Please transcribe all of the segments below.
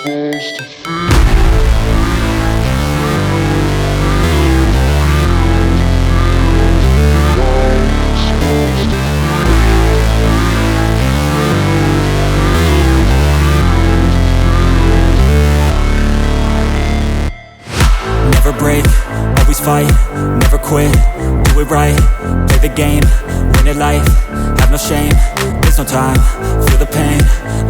Never break, always fight, never quit, do it right, play the game, win it life, have no shame, there's no time, feel the pain,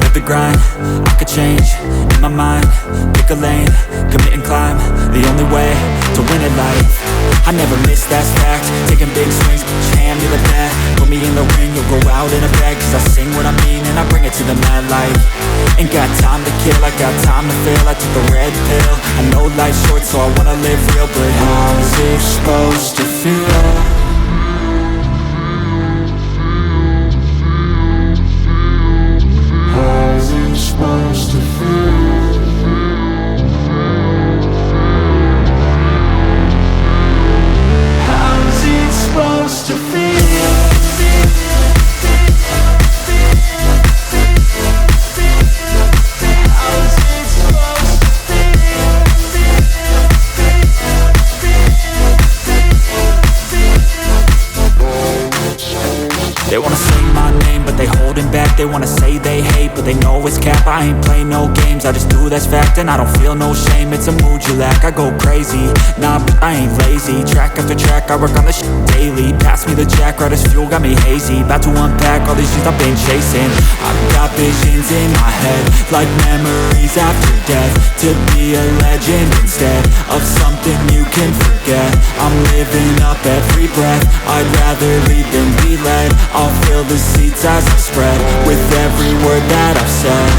live the grind, I could change, in my mind, pick a lane, commit and climb, the only way to win it life, I never miss, that's fact, taking big swings, put your hand to the bat, put me in the ring, you'll go out in a bag, cause I sing what I mean and I bring it to the mad light, ain't got time to kill, I got time to feel, I took the red pill, I know life's short so I wanna live real, but how's it supposed to feel? Supposed to feel. How's it supposed to feel? They wanna say my name, but they holding back. They wanna say they hate, but they know it's cap. I ain't play no games, I just do that's fact. And I don't feel no shame, it's a mood you lack. I go crazy, nah, but I ain't lazy. Track after track, I work on this shit daily. Pass me the jack, right as fuel, got me hazy. About to unpack all these things I've been chasing. I've got visions in my head, like memories after death. To be a legend instead of something you can forget. I'm living up every breath, I'd rather lead than be led. I'll fill the seats as I spread with every word that I've said.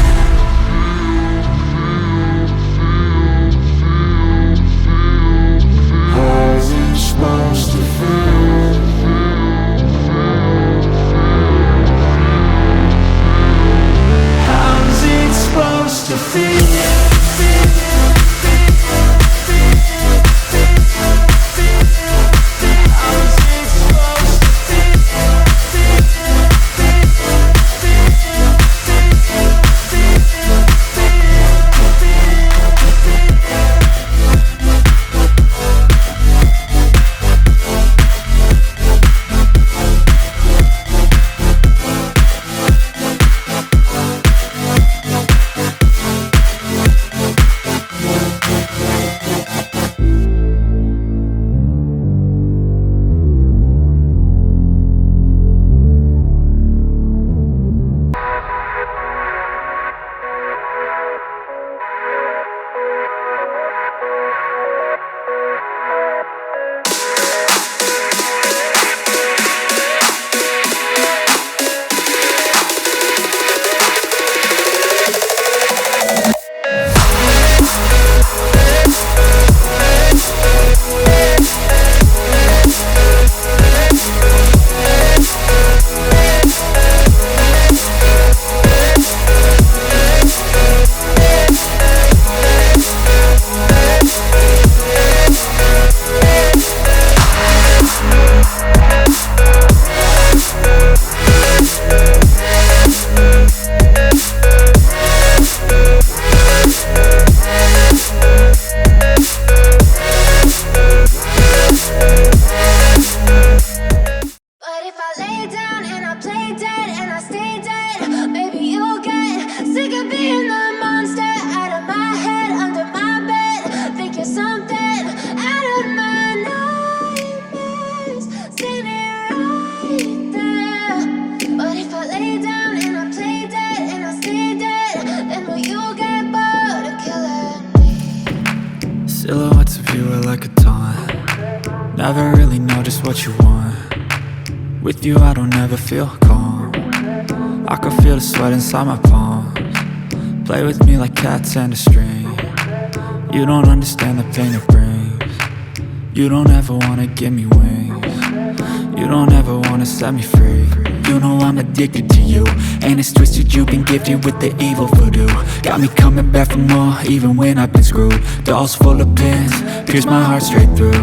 How's it supposed to feel? How's it supposed to feel? Silhouettes of you are like a taunt. Never really know just what you want. With you I don't ever feel calm. I can feel the sweat inside my palms. Play with me like cats and a string. You don't understand the pain it brings. You don't ever wanna give me wings. You don't ever wanna set me free. You know I'm addicted to you, and it's twisted, you've been gifted with the evil voodoo. Got me coming back for more, even when I've been screwed. Dolls full of pins, pierce my heart straight through.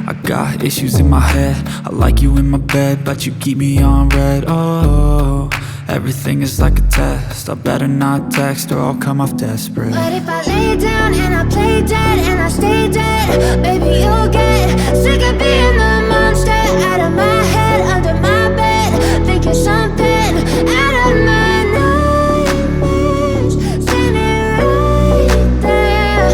I got issues in my head, I like you in my bed, but you keep me on red, oh. Everything is like a test, I better not text or I'll come off desperate. But if I lay down and I play dead and I stay dead, baby, you'll get sick of being the monster out of my head, under my bed, thinking something out of my nightmares, standing right there.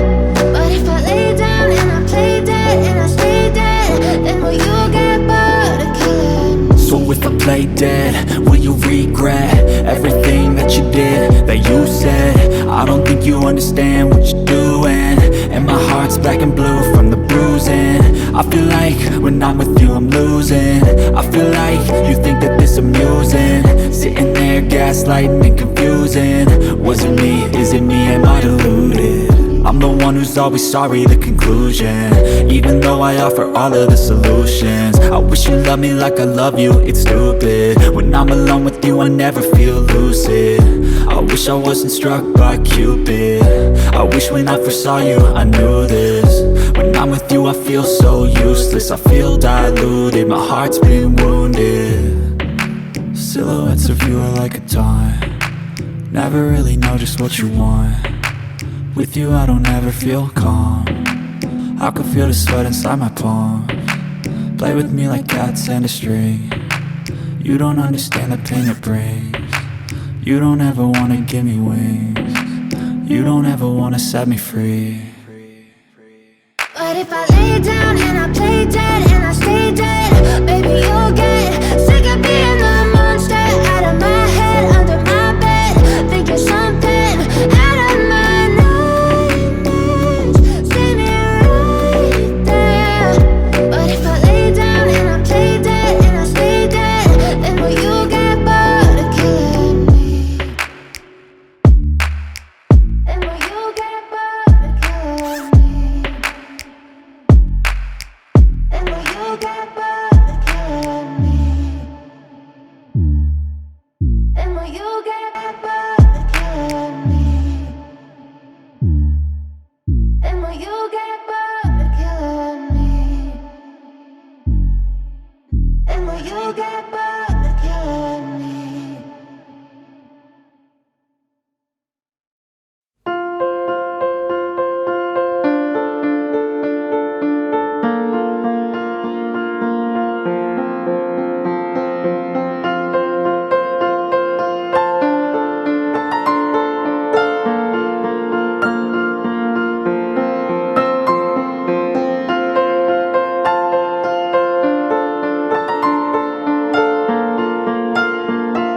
But if I lay down and I play dead and I stay dead, then will you get bored of killing me? So if I play dead, will you regret everything that you did, that you said? I don't think you understand what you're doing, and my heart's black and blue from the bruising. I feel like when I'm with you I'm losing. I feel like you think that this amusing, sitting there gaslighting and confusing. Was it me? Is it me? Am I deluded? I'm the one who's always sorry, the conclusion, even though I offer all of the solutions. I wish you loved me like I love you, it's stupid. When I'm alone with you I never feel lucid. I wish I wasn't struck by Cupid. I wish when I first saw you I knew this. When I'm with you I feel so useless, I feel diluted, my heart's been wounded. Silhouettes of you are like a taunt, never really know just what you want. With you I don't ever feel calm, I can feel the sweat inside my palm. Play with me like cats and a string, you don't understand the pain it brings. You don't ever wanna give me wings, you don't ever wanna set me free. But if I lay down and I play dead and I stay dead, baby, you'll get sick of being the monster out of my head, under my bed, thinking something out of my nightmares, standing right there. But if I lay down and I play dead and I stay dead, then will you get bored of killing me? Then will you get bored of killing me? Then will you get bored of killing me? Then will you get bored of killing me? Then will you get bored of killing me? Then will you get bored?